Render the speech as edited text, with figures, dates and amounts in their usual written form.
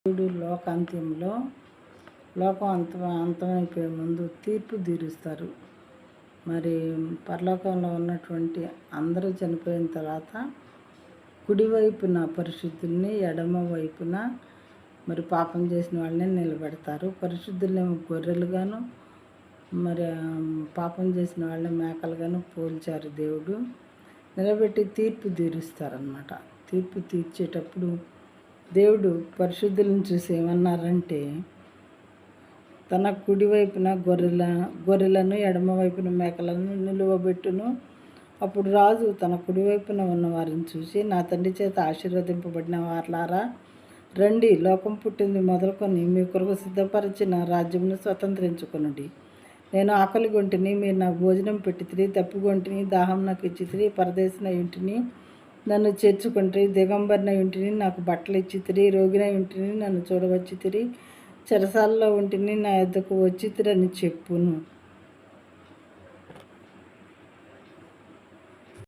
దేవుడు లోకాంత్యంలో లోకం అంతమైపోయే ముందు తీర్పు తీరుస్తారు. మరి పరలోకంలో ఉన్నటువంటి అందరూ చనిపోయిన తర్వాత కుడివైపున పరిశుద్ధుల్ని, ఎడమ వైపున మరి పాపం చేసిన వాళ్ళని నిలబెడతారు. పరిశుద్ధులేమో గొర్రెలుగాను, మరి పాపం చేసిన వాళ్ళని మేకలుగాను పోల్చారు. దేవుడు నిలబెట్టి తీర్పు తీరుస్తారనమాట. తీర్పు తీర్చేటప్పుడు దేవుడు పరిశుద్ధులను చూసి ఏమన్నారంటే, తన కుడివైపున గొర్రెలను ఎడమ వైపున మేకలను నిలువబెట్టును. అప్పుడు రాజు తన కుడివైపున ఉన్న వారిని చూసి, నా తండ్రి చేత ఆశీర్వదింపబడిన వారలారా, రండి, లోకం పుట్టింది మొదలుకొని మీ కొరకు సిద్ధపరిచిన రాజ్యమును స్వతంత్రించుకొనుడి. నేను ఆకలిగొంటిని, మీరు నాకు భోజనం పెట్టితిరి, తప్పిగొంటిని, దాహం నాకు ఇచ్చితిరి, పరదేశినై ఇంటిని, నన్ను చేర్చుకుంటారు, దిగంబరినై ఇంటిని, నాకు బట్టలు ఇచ్చితిరి, రోగినై ఇంటిని, నన్ను చూడవచ్చితిరి, చెరసాలలో ఉంటిని, నా యొద్దకు వచ్చితిరని చెప్పును.